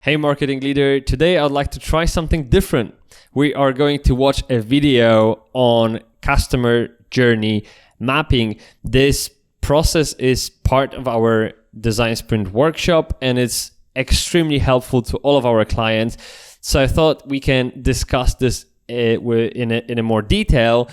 Hey marketing leader, today I'd like to try something different. We are going to watch a video on customer journey mapping. This process is part of our design sprint workshop and it's extremely helpful to all of our clients. So I thought we can discuss this in a more detail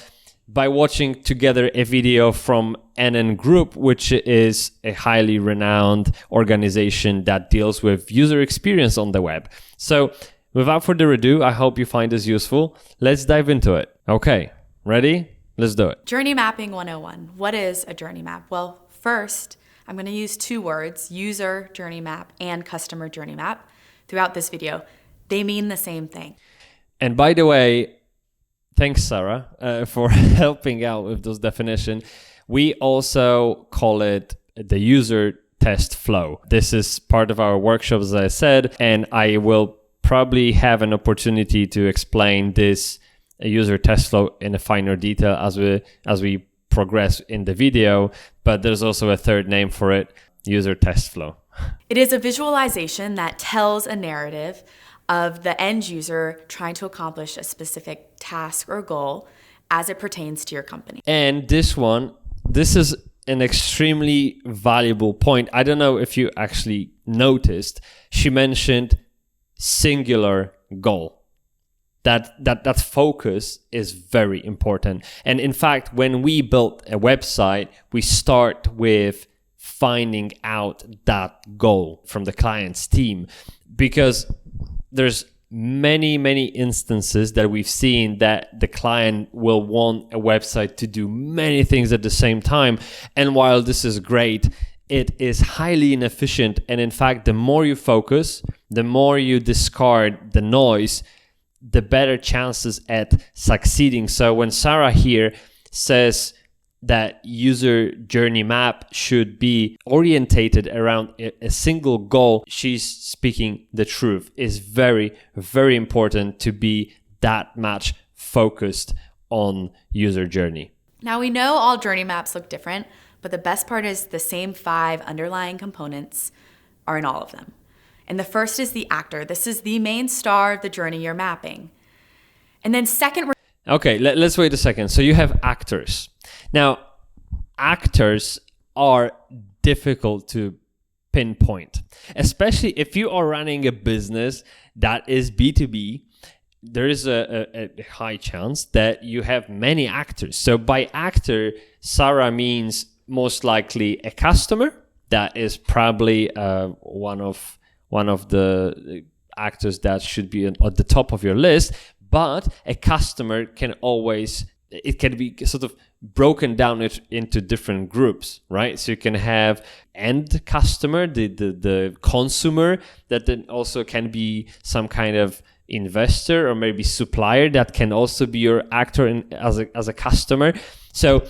by watching together a video from Nielsen Group, which is a highly renowned organization that deals with user experience on the web. So without further ado, I hope you find this useful. Let's dive into it. Okay, ready? Let's do it. Journey mapping 101. What is a journey map? Well, first, I'm going to use two words, user journey map and customer journey map, throughout this video. They mean the same thing. And by the way, thanks, Sarah, for helping out with those definitions. We also call it the user test flow. This is part of our workshop, as I said, and I will probably have an opportunity to explain this user test flow in a finer detail as we progress in the video. But there's also a third name for it, user test flow. It is a visualization that tells a narrative of the end user trying to accomplish a specific task or goal as it pertains to your company. And this is an extremely valuable point. I don't know if you actually noticed, she mentioned singular goal. That focus is very important. And in fact, when we built a website, we start with finding out that goal from the client's team, because there's many instances that we've seen that the client will want a website to do many things at the same time. And while this is great, it is highly inefficient. And in fact, the more you focus, the more you discard the noise, the better chances at succeeding. So when Sarah here says that user journey map should be orientated around a single goal, she's speaking the truth. It's very, very important to be that much focused on user journey. Now we know all journey maps look different, but the best part is the same 5 underlying components are in all of them. And the first is the actor. This is the main star of the journey you're mapping. And then second, okay, let's wait a second. So you have actors. Now, actors are difficult to pinpoint, especially if you are running a business that is B2B. There is a high chance that you have many actors. So by actor, Sarah means most likely a customer. That is probably one of the actors that should be at the top of your list. But a customer can be sort of broken down into different groups, right? So you can have end customer, the consumer, that then also can be some kind of investor or maybe supplier that can also be your actor as a customer. So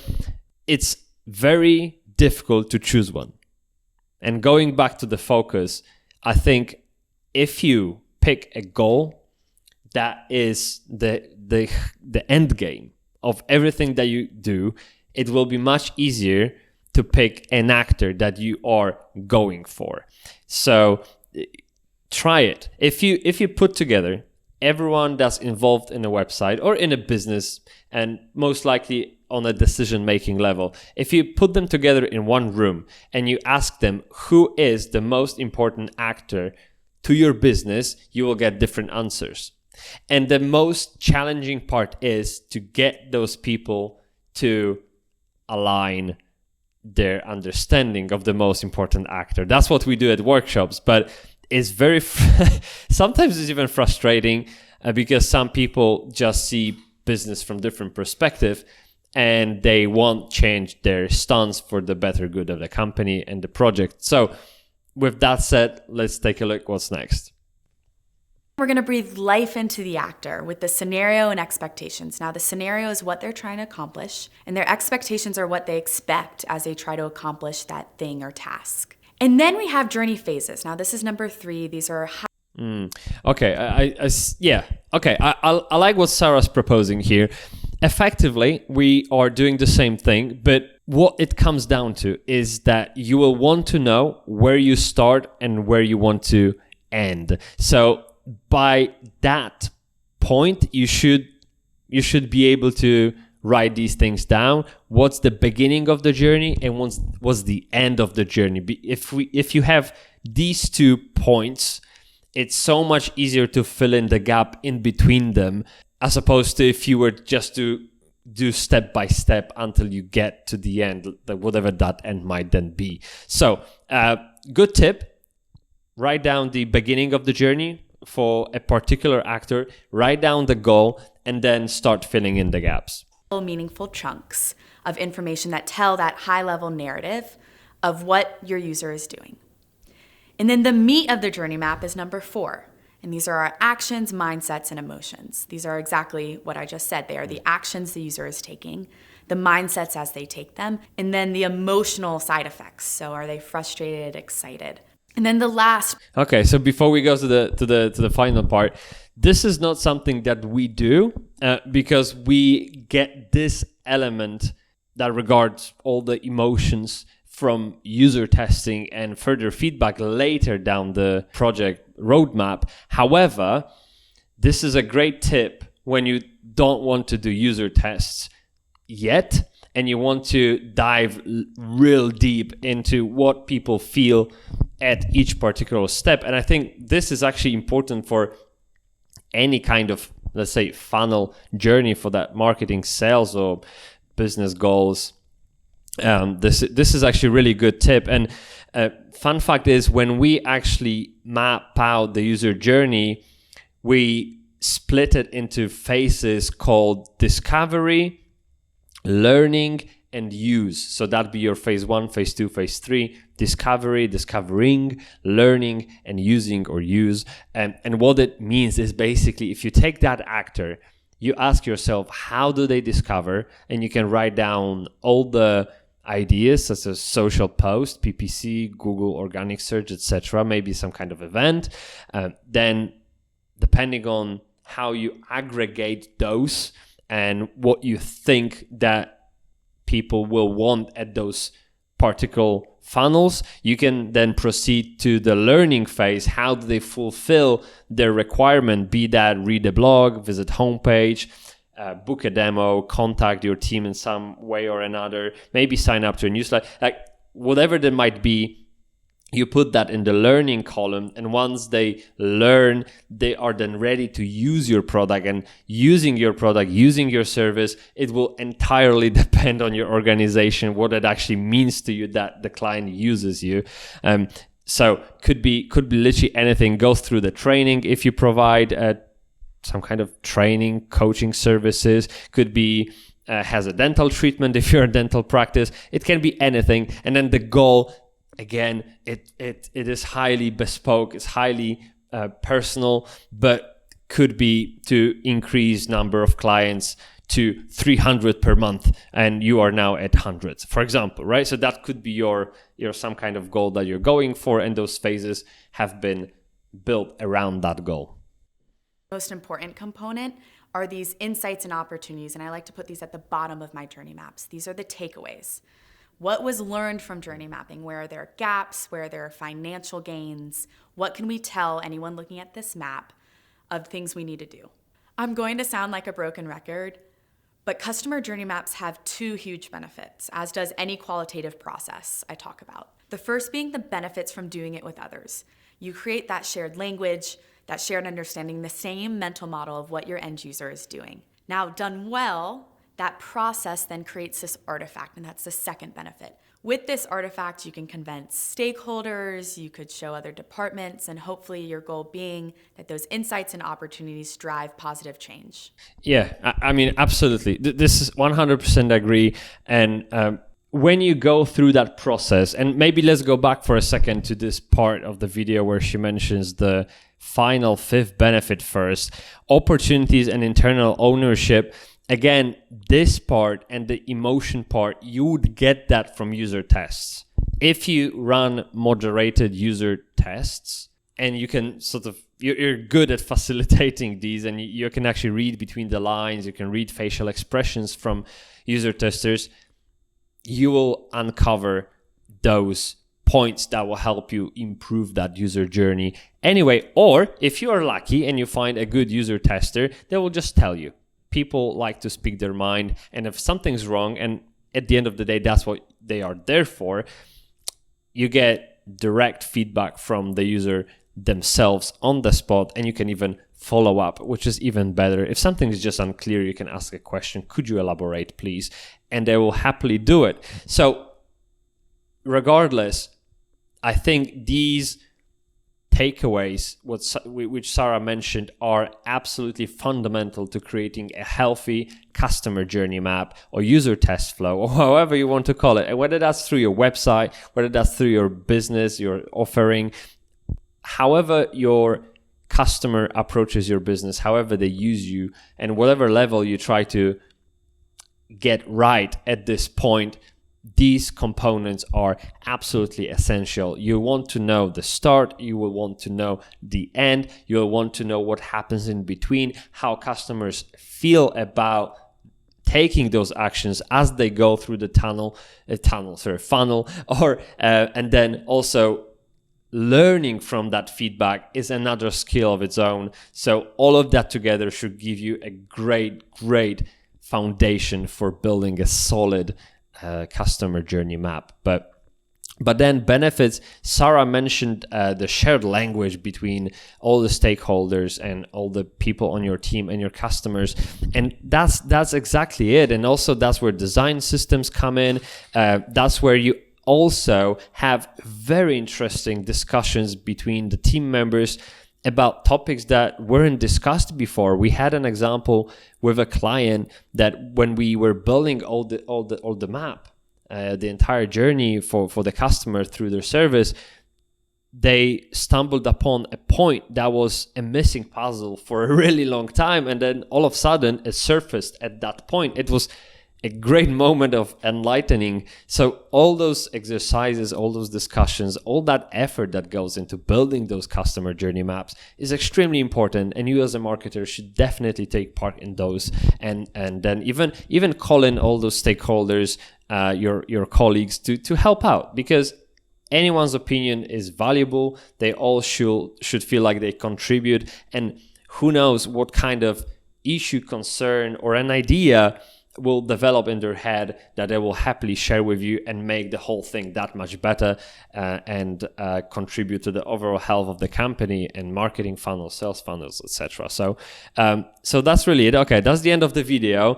it's very difficult to choose one. And going back to the focus, I think if you pick a goal that is the end game of everything that you do, it will be much easier to pick an actor that you are going for. So try it. If you put together everyone that's involved in a website or in a business, and most likely on a decision-making level, if you put them together in one room and you ask them who is the most important actor to your business, you will get different answers. And the most challenging part is to get those people to align their understanding of the most important actor. That's what we do at workshops, but it's very sometimes it's even frustrating because some people just see business from different perspective and they won't change their stance for the better good of the company and the project. So with that said, let's take a look what's next. we're going to breathe life into the actor with the scenario and expectations. Now, the scenario is what they're trying to accomplish, and their expectations are what they expect as they try to accomplish that thing or task. And then we have journey phases. Now, this is number 3. These are Okay, I like what Sarah's proposing here. Effectively, we are doing the same thing, but what it comes down to is that you will want to know where you start and where you want to end. So by that point, you should be able to write these things down. What's the beginning of the journey and what's the end of the journey? If you have these 2 points, it's so much easier to fill in the gap in between them, as opposed to if you were just to do step by step until you get to the end, whatever that end might then be. So good tip: write down the beginning of the journey for a particular actor, write down the goal, and then start filling in the gaps. Meaningful chunks of information that tell that high-level narrative of what your user is doing. And then the meat of the journey map is number 4. And these are our actions, mindsets, and emotions. These are exactly what I just said. They are the actions the user is taking, the mindsets as they take them, and then the emotional side effects. So are they frustrated, excited? And then the last. Okay, so before we go to the final part, this is not something that we do because we get this element that regards all the emotions from user testing and further feedback later down the project roadmap. However, this is a great tip when you don't want to do user tests yet and you want to dive real deep into what people feel at each particular step. And I think this is actually important for any kind of, let's say, funnel journey for that marketing, sales, or business goals. This is actually a really good tip. And fun fact is, when we actually map out the user journey, we split it into phases called discovery, learning, and use. So that'd be your phase 1, phase 2, phase 3: discovery, discovering, learning, and using or use. And what it means is basically, if you take that actor, you ask yourself, how do they discover? And you can write down all the ideas, such as social post, PPC, Google organic search, etc., maybe some kind of event. Then depending on how you aggregate those and what you think that people will want at those particular funnels, you can then proceed to the learning phase. How do they fulfill their requirement? Be that read a blog, visit homepage, book a demo, contact your team in some way or another, maybe sign up to a newsletter, like whatever there might be. You put that in the learning column, and once they learn, they are then ready to use your product. And using your product, using your service, it will entirely depend on your organization, what it actually means to you that the client uses you. So could be literally anything. Go through the training if you provide some kind of training, coaching services. Could be has a dental treatment if you're a dental practice. It can be anything. And then the goal, again, it is highly bespoke, it's highly personal, but could be to increase number of clients to 300 per month, and you are now at hundreds, for example, right? So that could be your some kind of goal that you're going for, and those phases have been built around that goal. Most important component are these insights and opportunities, and I like to put these at the bottom of my journey maps. These are the takeaways. What was learned from journey mapping? Where are there gaps? Where are there financial gains? What can we tell anyone looking at this map of things we need to do? I'm going to sound like a broken record, but customer journey maps have 2 huge benefits, as does any qualitative process I talk about. The first being the benefits from doing it with others. You create that shared language, that shared understanding, the same mental model of what your end user is doing. Now, done well, that process then creates this artifact, and that's the second benefit. With this artifact, you can convince stakeholders, you could show other departments, and hopefully your goal being that those insights and opportunities drive positive change. Yeah, I mean, absolutely. This is 100% agree. And when you go through that process, and maybe let's go back for a second to this part of the video where she mentions the final 5th benefit first, opportunities and internal ownership. Again, this part and the emotion part, you would get that from user tests. If you run moderated user tests, and you can you're good at facilitating these, and you can actually read between the lines, you can read facial expressions from user testers, you will uncover those points that will help you improve that user journey Anyway, or if you are lucky and you find a good user tester, they will just tell you. People like to speak their mind, and if something's wrong, and at the end of the day, that's what they are there for, you get direct feedback from the user themselves on the spot, and you can even follow up, which is even better. If something is just unclear, you can ask a question, could you elaborate, please? And they will happily do it. So regardless, I think these takeaways, which Sarah mentioned, are absolutely fundamental to creating a healthy customer journey map or user test flow, or however you want to call it. And whether that's through your website, whether that's through your business, your offering, however your customer approaches your business, however they use you, and whatever level you try to get right at this point, these components are absolutely essential. You want to know the start, you will want to know the end, you'll want to know what happens in between, how customers feel about taking those actions as they go through the funnel, or and then also learning from that feedback is another skill of its own. So all of that together should give you a great foundation for building a solid customer journey map. But then benefits, Sarah mentioned the shared language between all the stakeholders and all the people on your team and your customers, and that's exactly it. And also that's where design systems come in. That's where you also have very interesting discussions between the team members about topics that weren't discussed before. We had an example with a client that when we were building all the map, the entire journey for the customer through their service, they stumbled upon a point that was a missing puzzle for a really long time, and then all of a sudden it surfaced at that point. It was a great moment of enlightening. So all those exercises, all those discussions, all that effort that goes into building those customer journey maps is extremely important, and you as a marketer should definitely take part in those, and then even call in all those stakeholders, your colleagues to help out, because anyone's opinion is valuable. They all should feel like they contribute, and who knows what kind of issue, concern, or an idea will develop in their head that they will happily share with you and make the whole thing that much better, and contribute to the overall health of the company and marketing funnels, sales funnels, etc. So that's really it. Okay, that's the end of the video.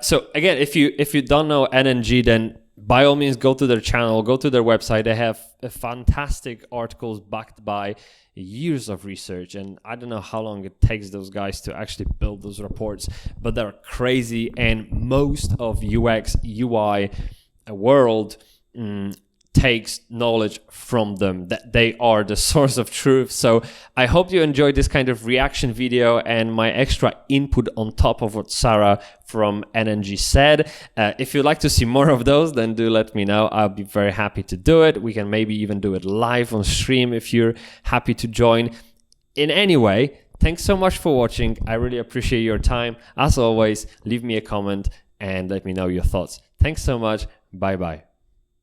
So again, if you don't know NNG, then by all means go to their channel, go to their website. They have fantastic articles backed by years of research, and I don't know how long it takes those guys to actually build those reports, but they're crazy. And most of UX UI world takes knowledge from them, that they are the source of truth. So I hope you enjoyed this kind of reaction video and my extra input on top of what Sarah from NNG said. If you'd like to see more of those, then do let me know. I'll be very happy to do it. We can maybe even do it live on stream if you're happy to join. In any way, thanks so much for watching. I really appreciate your time. As always, leave me a comment and let me know your thoughts. Thanks so much. Bye bye.